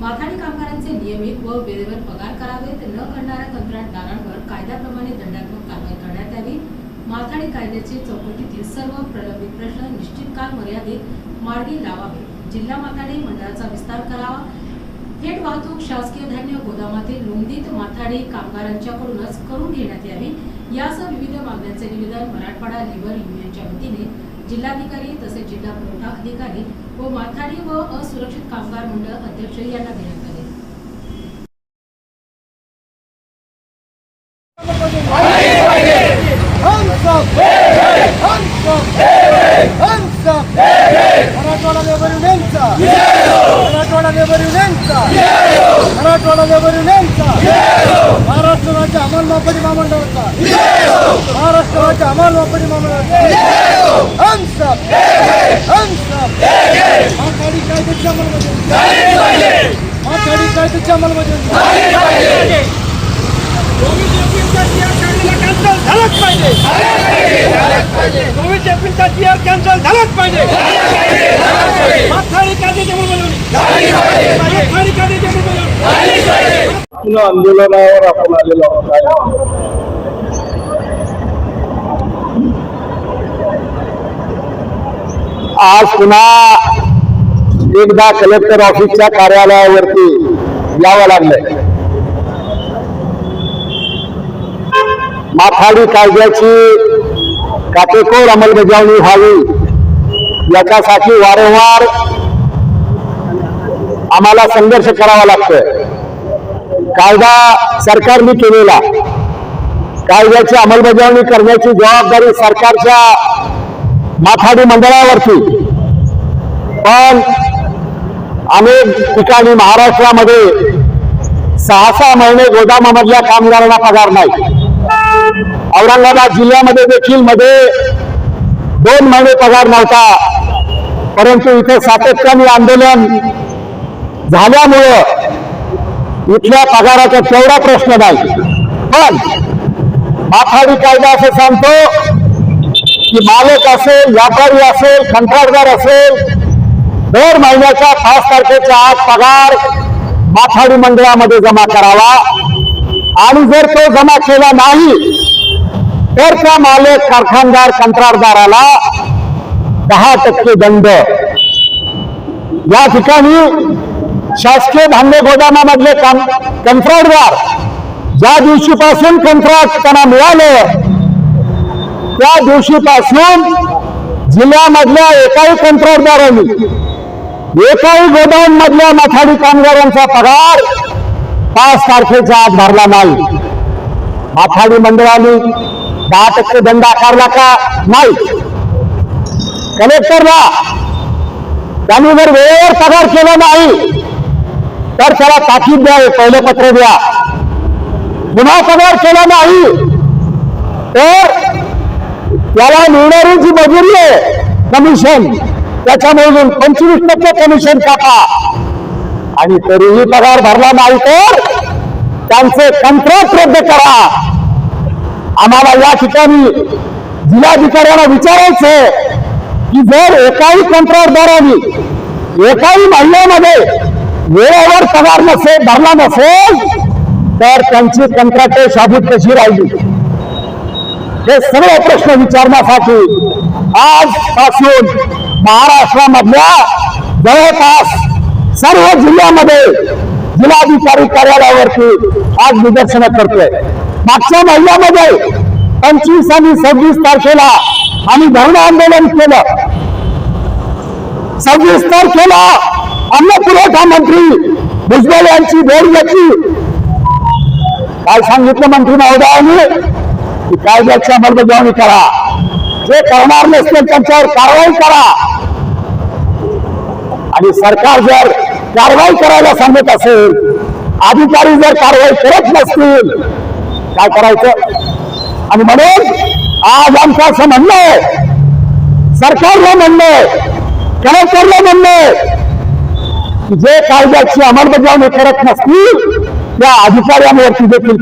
माथाडी कामगारांचे नियमित व वेळेवर पगार करावेत, न करणाऱ्या कंत्राटदारांवर कायद्याप्रमाणे दंडात्मक कारवाई करण्यात यावी। माथाडी कायद्याचे चौकटीतील सर्व प्रलंबित प्रश्न निश्चित काल मर्यादेत मार्गी लावावे। जिल्हा माथाडी मंडळाचा विस्तार करावा। थेट वाहतूक शासकीय धान्य गोदामातील नोंदीत माथाडी कामगारांच्याकडूनच करून घेण्यात यावी। यासह विविध मागण्यांचे निवेदन मराठवाडा लेबर युनियनच्या वतीने जिल्हाधिकारी तसेच जिल्हा पुरवठा अधिकारी व माथाडी व असुरक्षित कामगार मंडळ अध्यक्ष यांना देण्यात आले। मराठवाडा लेबर युनियनचा मराठवाडा लेबर युनियनचा मराठवाडा लेबर युनियनचा महाराष्ट्र राज्य अंमल मापणी महामंडळाचा महाराष्ट्र राज्य अंमल मापणी महामंडळाचा माथाडी कायद्याची अंमलबजावणी माथाडी कायद्याची अंमलबजावणी झालंच पाहिजे। कोविड एप्रिलचा टीआर कॅन्सल झालाच पाहिजे। माथाडी कायद्याची अंमलबजावणी माथाडी कायद्याची अंमलबजावणी आंदोलनावर आपण आलेलो आहोत। आज पुन्हा एकदा कलेक्टर ऑफिसच्या कार्यालयावरती यावं लागलंय। माथाडी कायद्याची काटेकोर अंमलबजावणी व्हावी याच्यासाठी वारंवार आम्हाला संघर्ष करावा लागतोय। कायदा सरकारने केलेला, कायद्याची अंमलबजावणी करण्याची जबाबदारी सरकारच्या माथाडी मंडळावरती, पण अनेक ठिकाणी महाराष्ट्रामध्ये 6-6 महिने गोदामामधल्या कामगारांना पगार नाही। औरंगाबाद जिल्ह्यामध्ये देखील मध्ये 2 महिने पगार नव्हता, परंतु इथे सातत्याने आंदोलन झाल्यामुळं इथल्या पगाराचा तेवढा प्रश्न नाही। पण माथाडी कायदा असं सांगतो की मालक असेल, व्यापारी असेल, कंत्राटदार असेल, दर महिन्याच्या 5 तारखेच्या आत पगार माथाडी मंडळामध्ये जमा करावा आणि जर तो जमा केला नाही तर त्या मालक, कारखानदार, कंत्राटदाराला 10% दंड। या ठिकाणी शासकीय धान्य गोदामामधले कंत्राटदार ज्या दिवशीपासून कंत्राट त्यांना मिळालं त्या दिवशीपासून जिल्ह्यामधल्या एकाही कंत्राटदारांनी एकाही गोदाम मधल्या माथाडी कामगारांचा पगार 5 तारखेच्या आत भरला नाही। माथाडी मंडळाने 10% दंड आकारला का नाही? कलेक्टरला त्यांनी जर वेळेवर पगार केला नाही तर त्याला ताकीद द्यावे, पहिलं पत्र द्या। पुन्हा पगार केला नाही तर त्याला मिळणारी जी मजुरी आहे कमिशन, त्याच्यामधून 25% कमिशन कापा आणि तरीही पगार भरला नाही तर त्यांचे कंत्राट रद्द करा। आम्हाला या ठिकाणी जिल्हाधिकाऱ्यांना विचारायचंय की जर एकाही कंत्राटदारांनी एकाही महिन्यामध्ये वेळेवर पगार भरला नसेल तर त्यांची कंत्राटे शाबूत कशी राहिली? हे सर्व प्रश्न विचारण्यासाठी आजपासून महाराष्ट्रामधल्या जवळपास सर्व जिल्ह्यामध्ये जिल्हाधिकारी कार्यालयावरती आज निदर्शनं करतोय। मागच्या महिन्यामध्ये 25 आणि 26 तारखेला आम्ही धरणं आंदोलन केलं। 26 तारखेला अन्न पुरवठा मंत्री भुजबळ यांची भेट घेतली। काय सांगितलं मंत्री महोदयांनी की कायद्याची अंमलबजावणी करा, जे करणार नसतील त्यांच्यावर कारवाई करा। आणि सरकार जर कारवाई करायला सांगत असेल, अधिकारी जर कारवाई करत नसतील, काय करायचं? आणि म्हणून आज आमचं असं म्हणणं आहे, सरकारला म्हणणं आहे, कलेक्टरला म्हणणं आहे की जे कायद्याची अंमलबजावणी करत नसतील त्या अधिकाऱ्यांवरती देखील